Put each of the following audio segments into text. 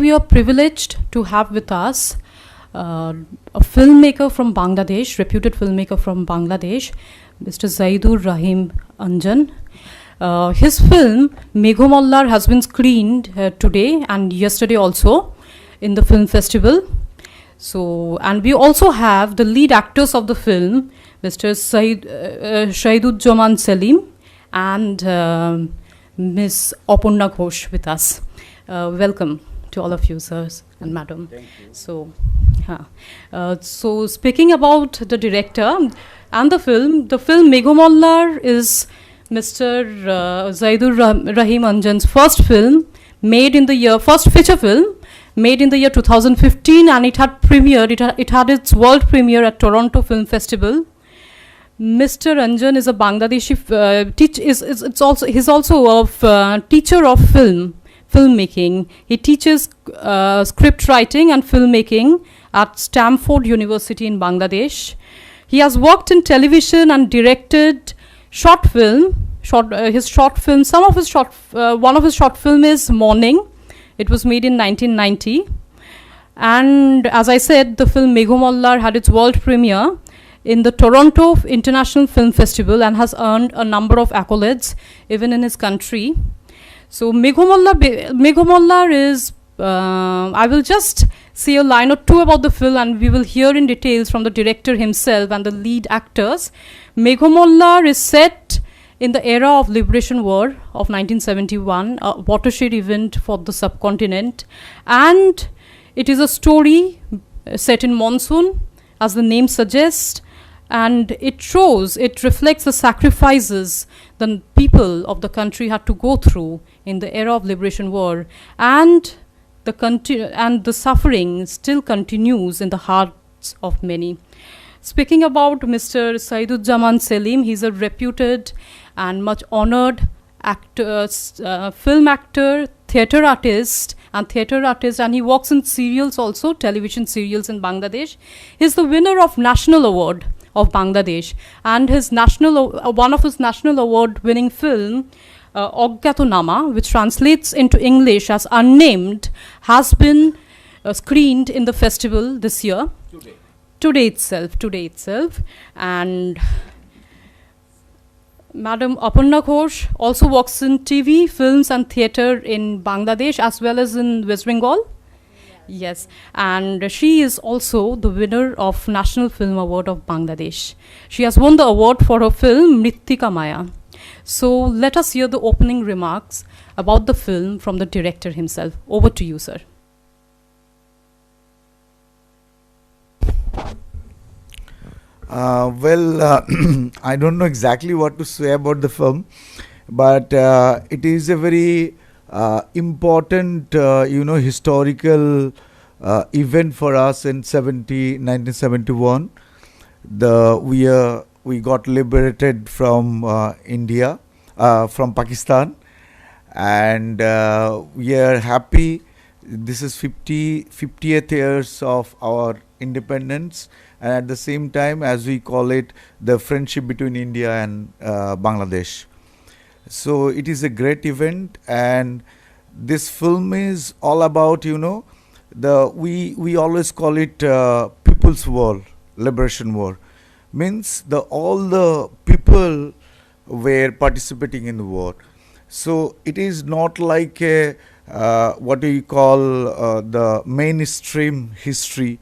we are privileged to have with us a filmmaker from Bangladesh, reputed filmmaker from Bangladesh, Mr. Zaidur Rahim Anjan. His film Meghomollar has been screened today and yesterday also in the film festival. So, and we also have the lead actors of the film, Mr. Shahiduzzaman Selim and Ms. Aparna Ghosh with us. Welcome to all of you, sirs and madam. Thank you. So speaking about the director and the film Meghomollar is Mr. Zaidur Rahim Anjan's first film made in the year, first feature film made in the year 2015, and it had premiered, it had its world premiere at Toronto Film Festival. Mr. Anjan is a Bangladeshi he's also a teacher of filmmaking. He teaches script writing and filmmaking at Stanford University in Bangladesh. He has worked in television and directed short film. One of his short film is Morning. It was made in 1990. And as I said, the film Meghomollar had its world premiere in the Toronto International Film Festival and has earned a number of accolades even in his country. So Meghomollar is, I will just say a line or two about the film and we will hear in details from the director himself and the lead actors. Meghomollar is set in the era of Liberation War of 1971, a watershed event for the subcontinent, and it is a story set in monsoon, as the name suggests, and it reflects the sacrifices the people of the country had to go through in the era of Liberation War, and the suffering still continues in the hearts of many. Speaking about Mr. Shahiduzzaman Selim, he's a reputed and much honored actor, film actor, theatre artist, and he works in serials also, television serials in Bangladesh. He's the winner of National Award of Bangladesh, and his one of his National Award winning film, Ogyatonama, which translates into English as Unnamed, has been screened in the festival this year. Today itself. And Madam Aparna Ghosh also works in TV, films and theatre in Bangladesh as well as in West Bengal. Yes, and she is also the winner of National Film Award of Bangladesh. She has won the award for her film Mrittika Maya. So let us hear the opening remarks about the film from the director himself. Over to you, sir. I don't know exactly what to say about the film, but it is a very important, historical event for us in 1971. We got liberated from India, from Pakistan, and we are happy. This is 50th years of our independence, and at the same time, as we call it, the friendship between India and Bangladesh. So it is a great event, and this film is all about, we always call it People's War, Liberation War. Means all the people were participating in the war. So it is not like a what do you call the mainstream history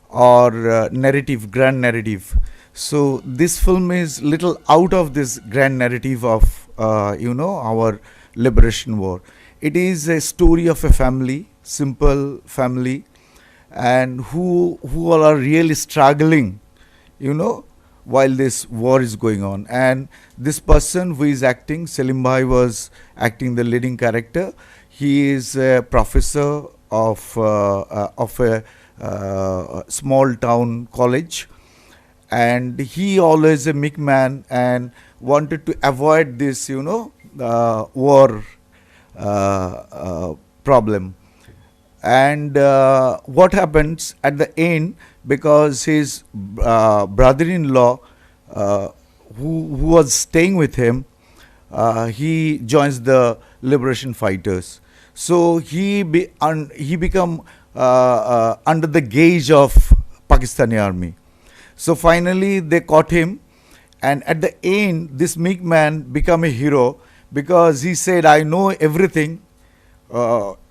or grand narrative. So this film is little out of this grand narrative of our liberation war. It is a story of a family, simple family, and who all are really struggling, while this war is going on. And this person who is acting, Selim Bhai was acting the leading character. He is a professor of a small town college, and he always a meek man and wanted to avoid this war problem. And what happens at the end, because his brother-in-law who was staying with him, he joins the liberation fighters. So he become under the gauge of Pakistani army. So finally they caught him, and at the end, this meek man become a hero because he said, "I know everything."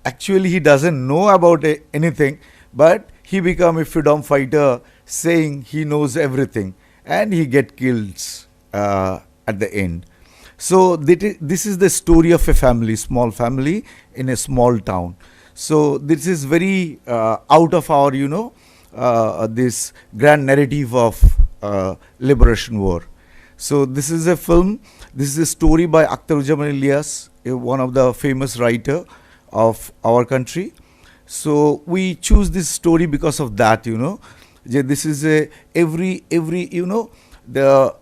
Actually, he doesn't know about anything, but he become a freedom fighter, saying he knows everything, and he get killed at the end. So this is the story of a family, small family in a small town. So this is very out of our, this grand narrative of liberation war. So this is a film. This is a story by Akhtaruজ্জামান Ilyas, one of the famous writer of our country. So we choose this story because of that. This is a every the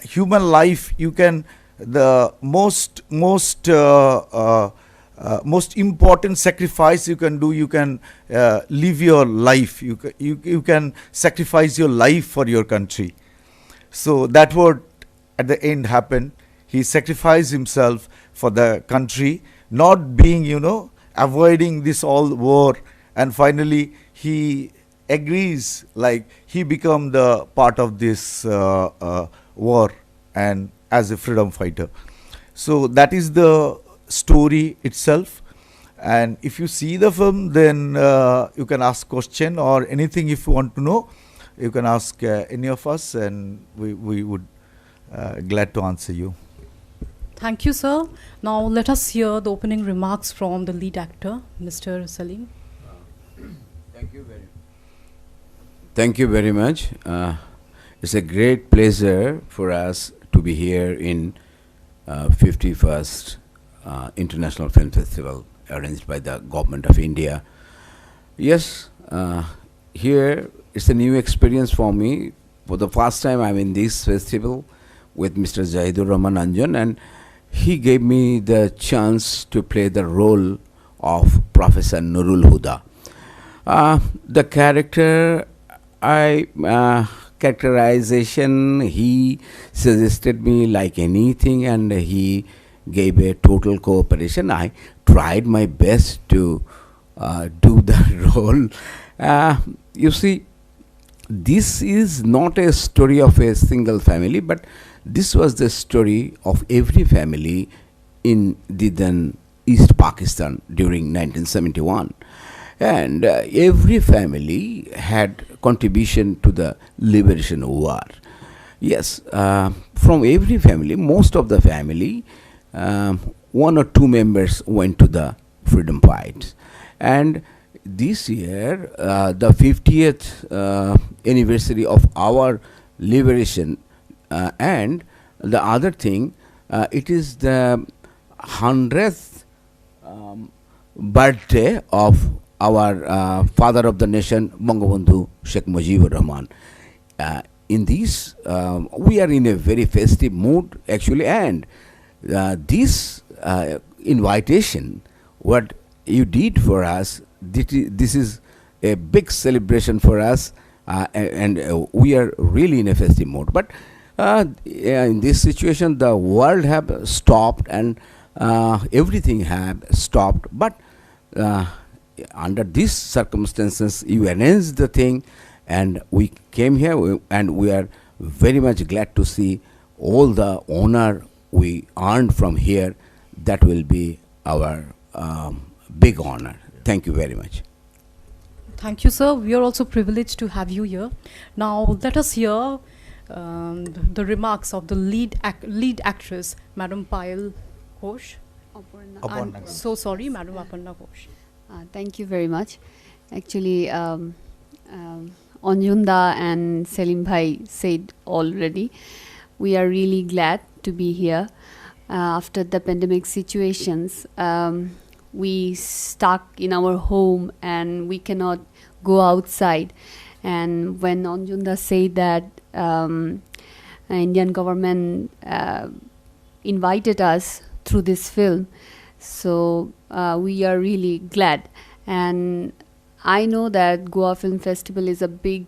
human life. You can the most important sacrifice you can do. You can live your life. You can sacrifice your life for your country. So that what at the end happened. He sacrificed himself for the country, not being, avoiding this all war, and finally he agrees, like he become the part of this war and as a freedom fighter. So that is the story itself. And if you see the film, then you can ask question or anything if you want to know. You can ask any of us, and we would glad to answer you. Thank you, sir. Now let us hear the opening remarks from the lead actor, Mr. Salim. Thank you very much. It's a great pleasure for us to be here in 51st International Film Festival arranged by the Government of India. Yes, here it's a new experience for me. For the first time I'm in this festival with Mr. Zahidur Rahman Anjan, and he gave me the chance to play the role of Professor Nurul Huda. The characterization, he suggested me like anything, and he gave a total cooperation. I tried my best to do the role. You see, this is not a story of a single family, but this was the story of every family in the then East Pakistan during 1971. And every family had contribution to the liberation war. Yes, from every family, most of the family, one or two members went to the freedom fights. And this year, the 50th anniversary of our liberation, and the other thing, it is the 100th birthday of our father of the nation, Bangabandhu Sheikh Mujibur Rahman. In this, we are in a very festive mood actually, and this invitation, what you did for us, this is a big celebration for us, and we are really in a festive mood. But in this situation, the world have stopped, and everything have stopped. But under these circumstances, you arranged the thing, and we came here, and we are very much glad to see all the honor we earned from here. That will be our big honor. Thank you very much. Thank you, sir. We are also privileged to have you here. Now let us hear the remarks of the lead actress, Madam Payal Ghosh. Aparna. I'm so sorry, Madam Aparna Ghosh. Thank you very much. Actually, Anjunda and Selim Bhai said already, we are really glad to be here. After the pandemic situations, we stuck in our home and we cannot go outside. And when Anjunda said that Indian government invited us through this film, so we are really glad. And I know that Goa Film Festival is a big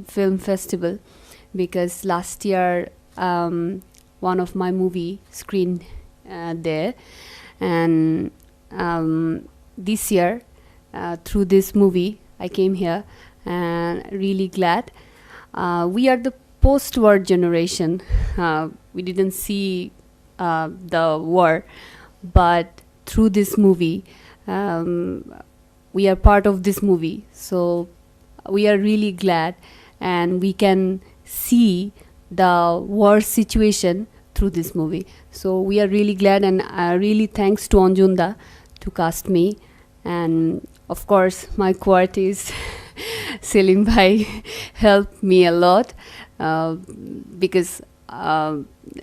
film festival because last year one of my movie screened there, and this year through this movie. I came here and really glad. We are the post-war generation. We didn't see the war, but through this movie, we are part of this movie. So we are really glad, and we can see the war situation through this movie. So we are really glad, and really thanks to Anjunda to cast me. And of course, my quart is Selim Bhai helped me a lot because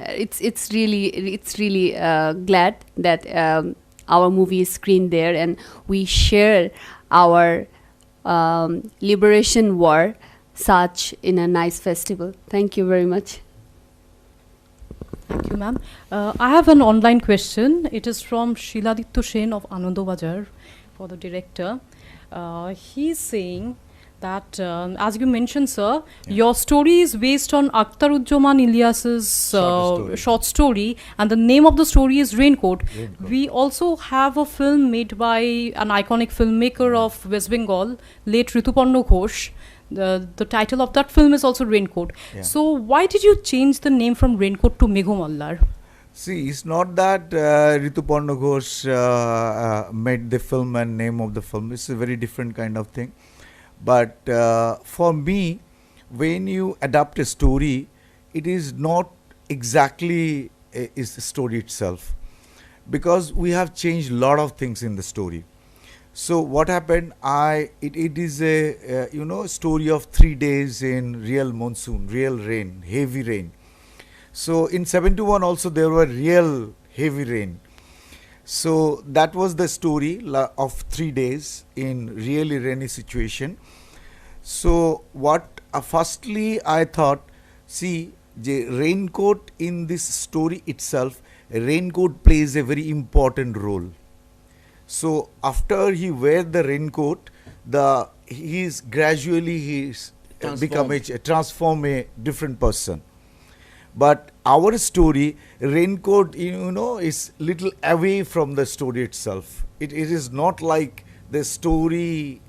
it's really glad that our movie is screened there, and we share our liberation war such in a nice festival. Thank you very much. Thank you, ma'am. I have an online question. It is from Shiladitya Sen of Anandabazar for the director. He's saying that, as you mentioned, sir, your story is based on Akhtaruzzaman Ilyas's short story, and the name of the story is Raincoat. We also have a film made by an iconic filmmaker of West Bengal, late Rituparna Ghosh. The title of that film is also Raincoat. Yeah. So why did you change the name from Raincoat to Meghomallar? See, it's not that Rituparna Ghosh made the film and name of the film. It's a very different kind of thing. But for me, when you adapt a story, it is not exactly is the story itself, because we have changed a lot of things in the story. So what happened? It is a story of 3 days in real monsoon, real rain, heavy rain. So in 71 also there were real heavy rain. So that was the story of 3 days in really rainy situation. So what firstly I thought, see, the raincoat in this story itself, a raincoat plays a very important role. So after he wear the raincoat, he's become transform a different person. But our story, raincoat, is little away from the story itself. It is not like the story.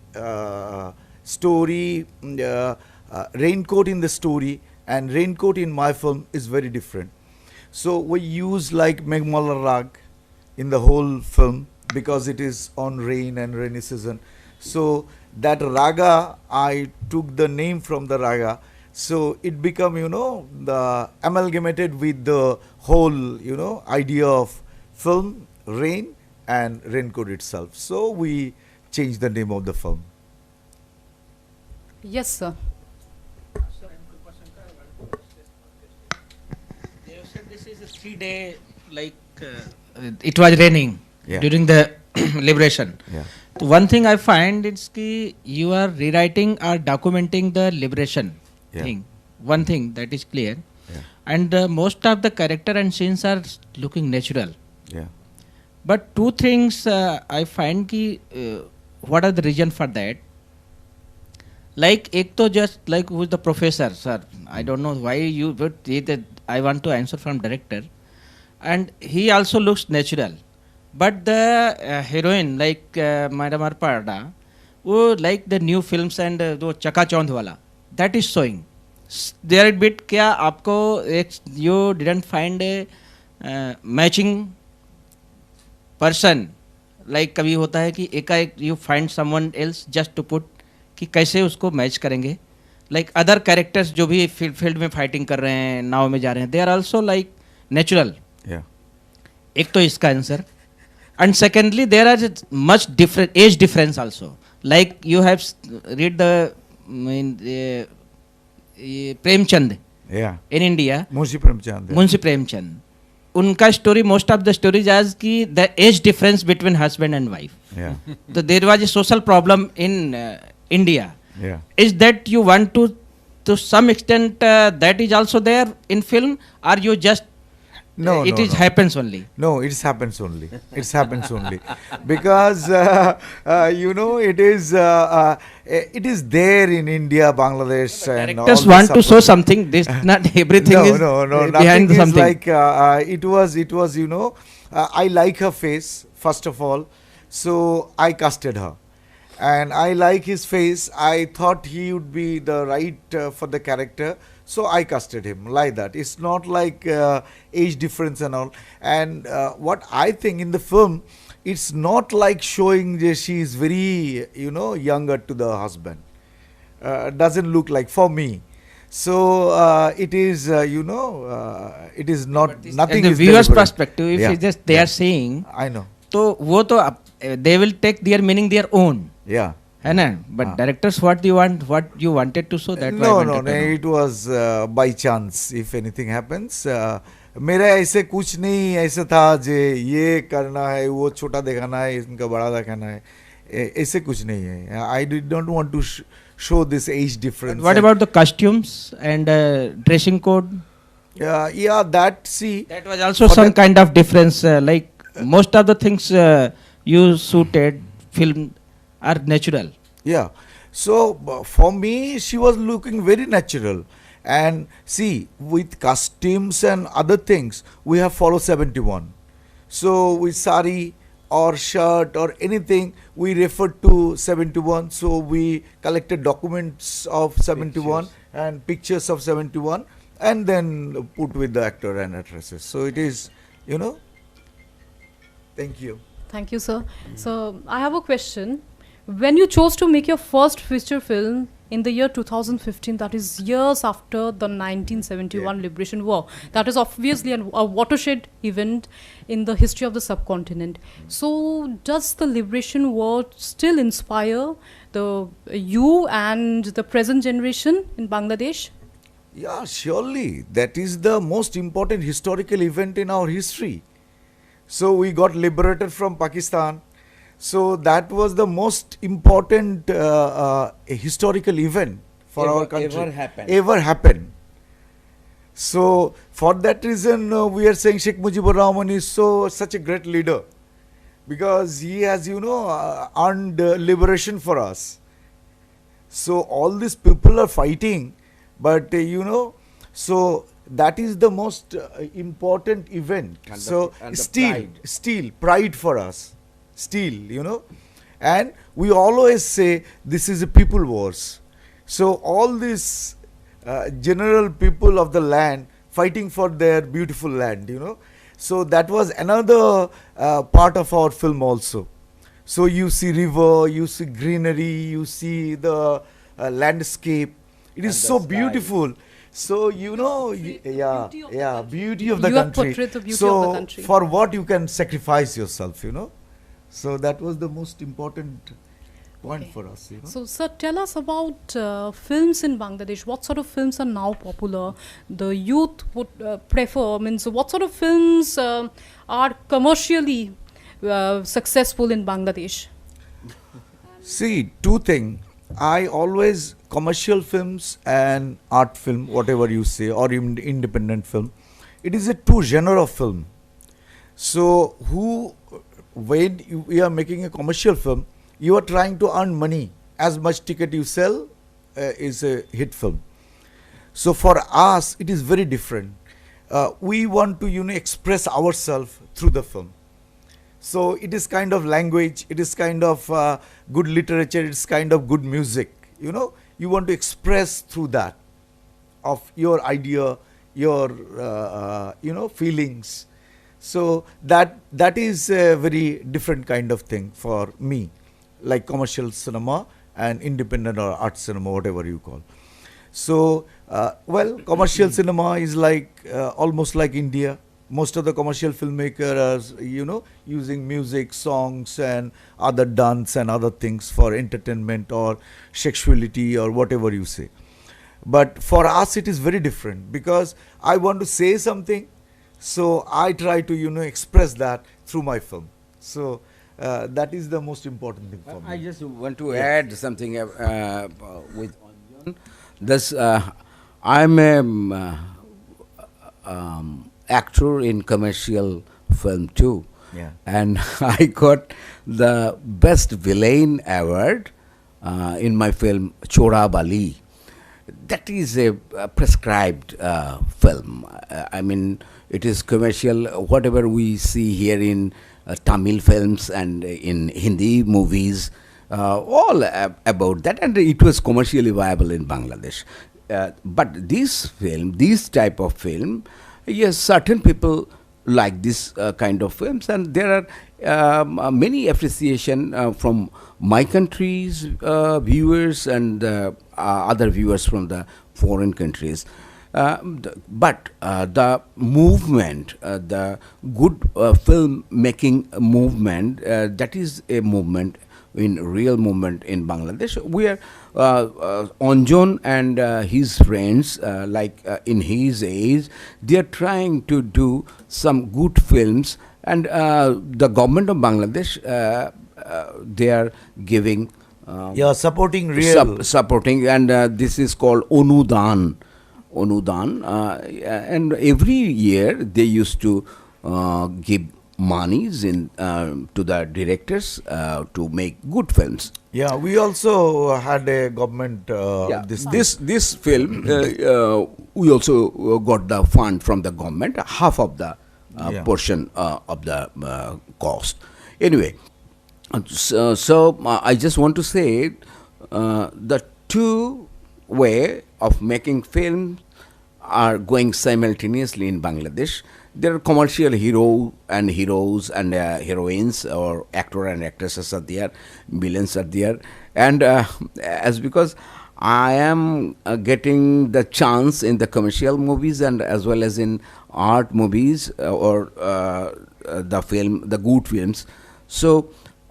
Raincoat in the story and raincoat in my film is very different. So we use like Meghmala Rag in the whole film because it is on rain and rainy season. So that raga, I took the name from the raga. So it become, the amalgamated with the whole, idea of film, rain and raincoat itself. So we changed the name of the film. Yes, sir. They said this is a 3-day, it was raining during the liberation. Yeah. So one thing I find is that you are rewriting or documenting the liberation thing. One thing that is clear. Yeah. And most of the character and scenes are looking natural. Yeah. But two things I find what are the reason for that? Like ek to just like who is the professor, sir. I don't know why you, but I want to answer from director. And he also looks natural. But the heroine, like Madam Arpada, who like the new films and the Chaka Chand wala, that is showing. There a bit kya aapko you didn't find a matching person. Like कभी होता है कि एकाएक you find someone else just to put कि कैसे उसको match करेंगे. Like other characters जो भी फील्ड में फाइटिंग कर रहे हैं, नाव में जा रहे हैं, they are also like natural. Yeah. एक तो इसका answer. And secondly, there are much different age difference also. Like you have read the Premchand in India. Munshi Premchand. उनका story, most of the stories as कि the age difference between husband and wife. Yeah. So there was a social problem in India. Yeah. Is that you want to some extent that is also there in film, or you just happens only? No, it happens only. It happens only because it is there in India, Bangladesh, and directors all want to show something. This not everything is behind nothing something. Is like it was. I like her face first of all, So I casted her, and I like his face. I thought he would be the right for the character, so I casted him like that. It's not like age difference and all. And what I think in the film, it's not like showing that she is very, younger to the husband. Doesn't look like for me. So it is, it is not, nothing in the is viewer's deliberate. perspective, if Yeah, it's just they yeah. are saying, I know. तो वो तो they will take their meaning their own, Yeah. है ना? But directors what you wanted to show that. No, no, no, it was by chance. If anything happens, मेरा ऐसे कुछ नहीं ऐसा था जे ये करना है वो छोटा दिखाना है इनका बड़ा दिखाना है ऐसे कुछ नहीं है. I did not want to show this age difference. What about the costumes and dressing code? Yeah, that see. That was also for some that- kind of difference. Like most of the things you shooted film are natural. Yeah. So for me, she was looking very natural. And see, with costumes and other things, we have followed 71. So with sari or shirt or anything, we referred to 71. So we collected documents of 71 and pictures of 71 and then put with the actor and actresses. So it is, Thank you. Thank you, sir. So I have a question. When you chose to make your first feature film in the year 2015, that is years after the 1971 Liberation War, that is obviously a watershed event in the history of the subcontinent. So does the Liberation War still inspire you and the present generation in Bangladesh? Yeah, surely. That is the most important historical event in our history. So we got liberated from Pakistan. So that was the most important historical event for our country. Ever happened. So for that reason, we are saying Sheikh Mujibur Rahman is such a great leader, because he has, earned liberation for us. So all these people are fighting, but so that is the most important event. And So the still pride for us. Still, and we always say this is a people wars. So all these general people of the land fighting for their beautiful land, So that was another part of our film also. So you see river, you see greenery, you see the landscape. It is so beautiful. So beauty of the You have country. portrayed the beauty So of the country. for what you can sacrifice yourself, So that was the most important point Okay. for us, So, sir, tell us about films in Bangladesh. What sort of films are now popular? The youth would prefer. Means, what sort of films are commercially successful in Bangladesh? See, two things. I always commercial films and art film, whatever you say, or even independent film. It is a two genre of film. So when we are making a commercial film, you are trying to earn money. As much ticket you sell is a hit film. So for us, it is very different. We want to express ourselves through the film. So it is kind of language, it is kind of good literature, it's kind of good music. You want to express through that of your idea, your feelings. So that is a very different kind of thing for me, like commercial cinema and independent or art cinema, whatever you call. So commercial cinema is like almost like India. Most of the commercial filmmakers are, using music, songs and other dance and other things for entertainment or sexuality or whatever you say. But for us it is very different, because I want to say something, so I try to, express that through my film. So that is the most important thing for me. I just want to add something with Anjan. This I'm a actor in commercial film too. Yeah. And I got the best villain award in my film Chora Bali. That is a prescribed film. I mean, it is commercial. Whatever we see here in Tamil films and in Hindi movies, all about that, and it was commercially viable in Bangladesh. But this type of film, yes, certain people like this kind of films, and there are many appreciation from my country's viewers and other viewers from the foreign countries. But the movement, the good film making movement, that is a movement, real movement in Bangladesh, where Anjan and his friends, in his age, they are trying to do some good films, and the government of Bangladesh, they are giving supporting real. supporting, and this is called Onudan, and every year they used to give monies to the directors to make good films. Yeah, we also had a government. This film, we also got the fund from the government, half of the portion of the cost. Anyway, so I just want to say the two way of making films are going simultaneously in Bangladesh. There are commercial heroes and heroines, or actor and actresses are there, villains are there, and as because I am getting the chance in the commercial movies and as well as in art movies, or the good films. So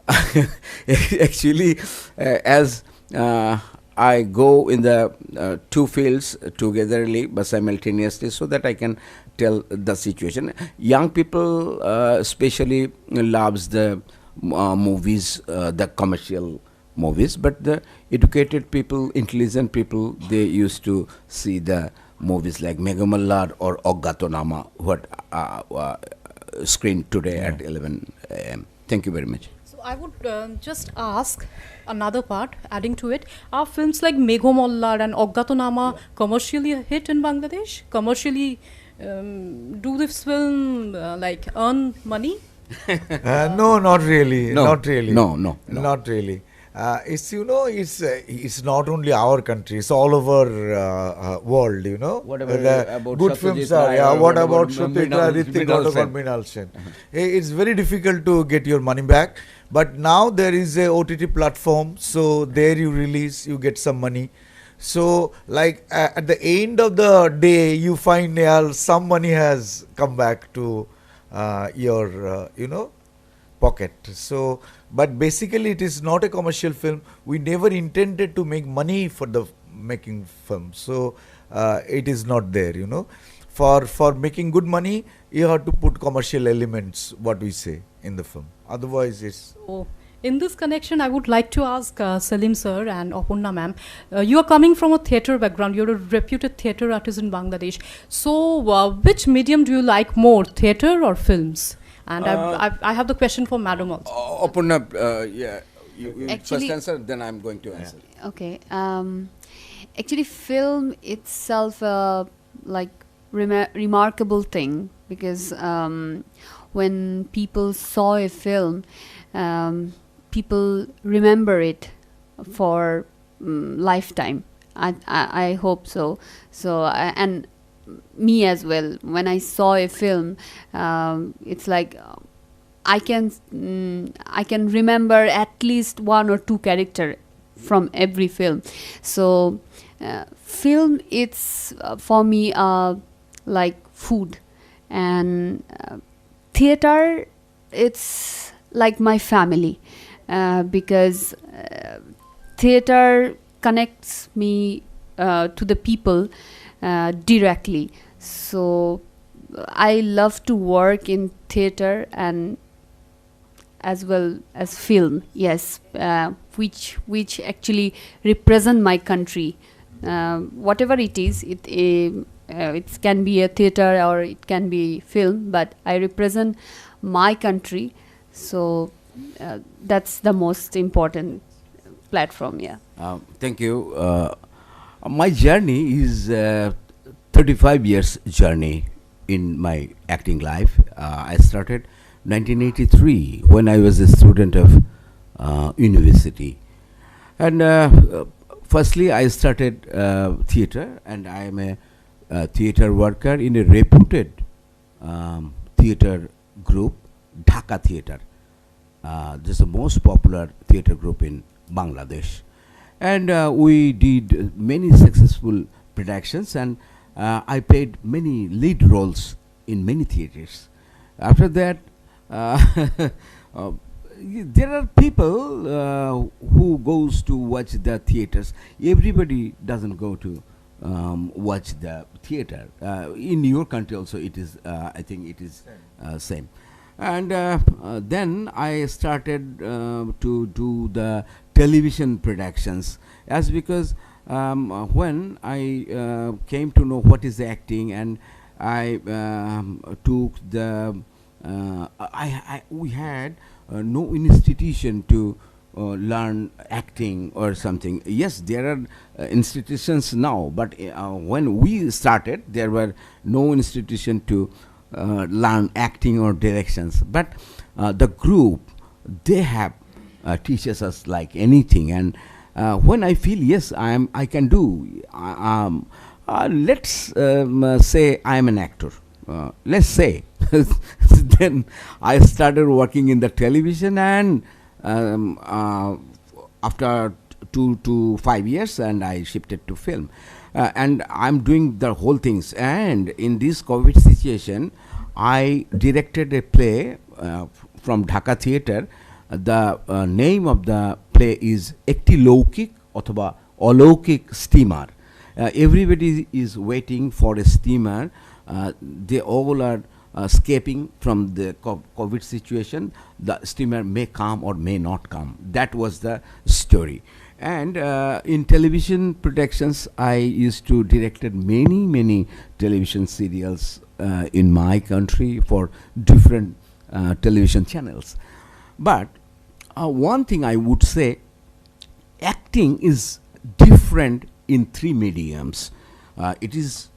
actually, as I go in the two fields togetherly but simultaneously, so that I can tell the situation. Young people especially loves the movies, the commercial movies, but the educated people, intelligent people, they used to see the movies like Megamallar or Oggatonama, what screened today at 11 a.m. Thank you very much. So I would just ask another part, adding to it, are films like Meghomollar and Oggatonama commercially a hit in Bangladesh? Commercially, do this film earn money? No, not really. No. Not really. No. Not really. It's not only our country; it's all over world. What the about good Satyajit films Ray are. or What what about about Satyajit Mrinal- Ray, Hrithik Mrinal Roshan, Sen? Mrinal Sen? It's very difficult to get your money back. But now there is a OTT platform, so there you release, you get some money. So at the end of the day, you find some money has come back to your pocket. So, but basically it is not a commercial film. We never intended to make money for the making film. So it is not there. For making good money, you have to put commercial elements, what we say, in the film. Otherwise, it's. So, in this connection, I would like to ask Salim sir and Aparna ma'am, you are coming from a theatre background, you're a reputed theatre artist in Bangladesh. So, which medium do you like more, theatre or films? And I have the question for madam also. Open up, you Actually- first answer, then I'm going to answer. Okay. Actually, film itself, remarkable thing, because when people saw a film, people remember it for lifetime. I hope so. So and me as well. When I saw a film, it's like I can remember at least one or two character from every film. So film, it's for me like food, and theater, it's like my family, because theater connects me to the people directly. So I love to work in theater and as well as film, yes, which actually represent my country. Whatever it is, it can be a theater or it can be film, but I represent my country. So that's the most important platform. Yeah. Thank you. My journey is 35 years journey in my acting life. I started 1983, when I was a student of university. And firstly, I started theatre, and I am a theatre worker in a reputed theatre group, Dhaka Theatre. This is the most popular theatre group in Bangladesh. And we did many successful productions, and I played many lead roles in many theatres. After that, there are people who goes to watch the theatres. Everybody doesn't go to watch the theatre. In your country also, it is. I think it is same. And then I started to do the television productions, as because when I came to know what is acting, and I took the we had no institution to learn acting or something. Yes, there are institutions now, but when we started, there were no institution to learn acting or directions. But the group, they have teaches us like anything. And when I feel yes, I can do. Let's say I am an actor. Let's say then I started working in the television, and after 2 to 5 years, and I shifted to film, and I'm doing the whole things. And in this COVID situation, I directed a play from Dhaka Theatre. The name of the play is Ekti Loukik Othoba Oloukik Steamer. Everybody is waiting for a steamer. They all are escaping from the COVID situation. The steamer may come or may not come. That was the story. And in television productions, I used to directed many television serials in my country for different television channels. But one thing I would say, acting is different in three mediums. It is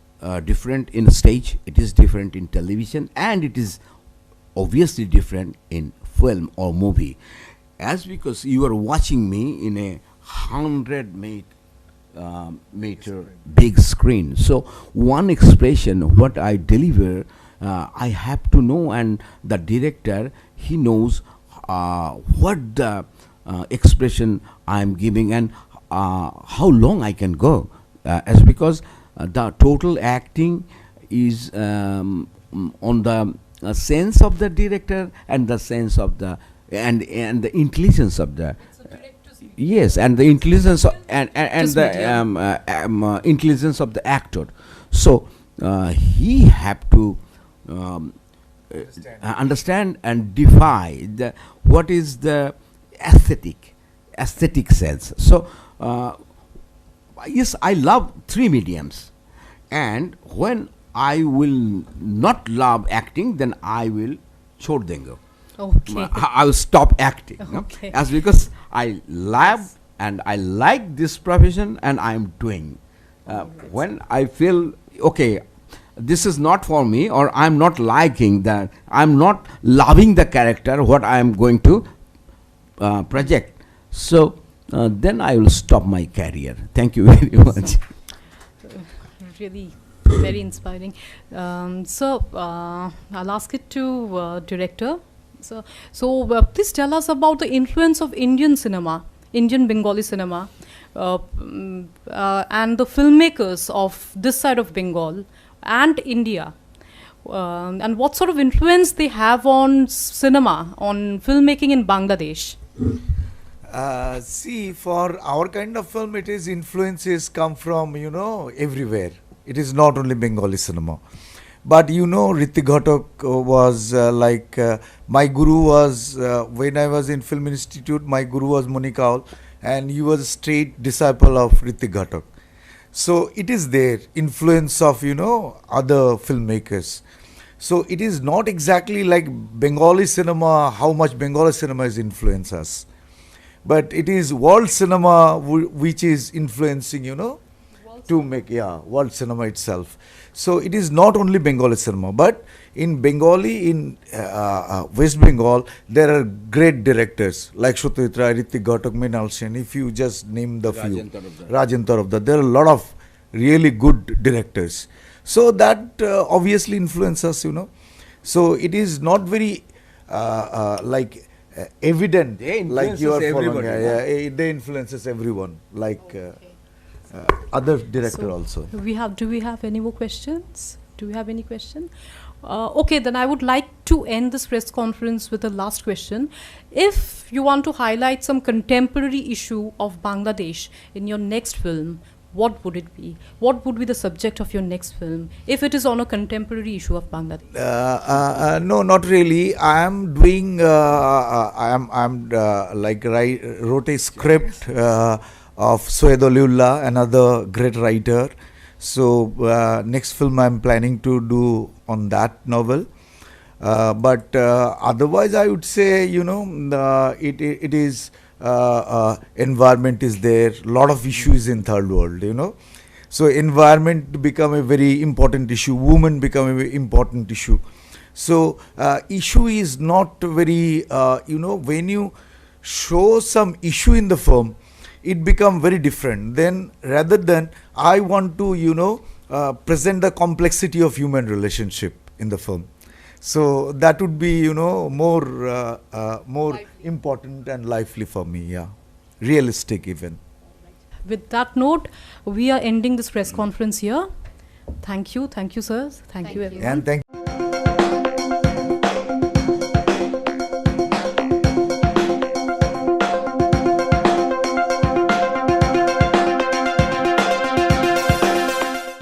different in stage, it is different in television, and it is obviously different in film or movie. As because you are watching me in a 100-meter big screen, so one expression what I deliver, I have to know, and the director, he knows what the expression I am giving, and how long I can go, as because the total acting is on the sense of the director, and the sense of the and the intelligence of the yes, and the intelligence of, and the intelligence of the actor. So he have to understand and define the what is the aesthetic sense. So yes, I love three mediums, and when I will not love acting, then I will chhod dengo. Okay. I will stop acting. Okay. No? As because I love and I like this profession, and I am doing. When I feel okay, this is not for me, or I am not liking that, I am not loving the character what I am going to project. So then I will stop my career. Thank you very much. Really very inspiring. So I'll ask it to director. So please tell us about the influence of Indian cinema, Indian Bengali cinema, and the filmmakers of this side of Bengal and India, and what sort of influence they have on cinema, on filmmaking in Bangladesh. See, for our kind of film, it is influences come from, everywhere. It is not only Bengali cinema. But Ritik Ghatak was my guru was, when I was in Film Institute, my guru was Moni Kaul, and he was a straight disciple of Ritik Ghatak. So it is there, influence of, other filmmakers. So it is not exactly like Bengali cinema, how much Bengali cinema has influenced us. But it is world cinema which is influencing, to make world cinema itself. So it is not only Bengali cinema, but in Bengali, in West Bengal, there are great directors like Satyajit Ray, Ritik Ghatak, Mrinal Sen. If you just name the few, Rajan Tarafdar, there are a lot of really good directors. So that obviously influences us, So it is not very evident, They like you are influences following. everybody, They influences everyone, like other director So also. do we have any more questions? Do we have any question? Okay, then I would like to end this press conference with a last question. If you want to highlight some contemporary issue of Bangladesh in your next film, what would it be? What would be the subject of your next film if it is on a contemporary issue of Bangladesh? No, not really. I am doing. Wrote a script of Soed Aliullah, another great writer. So next film I am planning to do on that novel. But otherwise, I would say it is. Environment is there, lot of issues in third world, so environment become a very important issue, women become a very important issue. So issue is not very when you show some issue in the film, it become very different. Then rather than I want to present the complexity of human relationship in the film. So that would be, more important and lively for me, realistic even. With that note, we are ending this press conference here. Thank you, sir. Thank you, everyone. And thank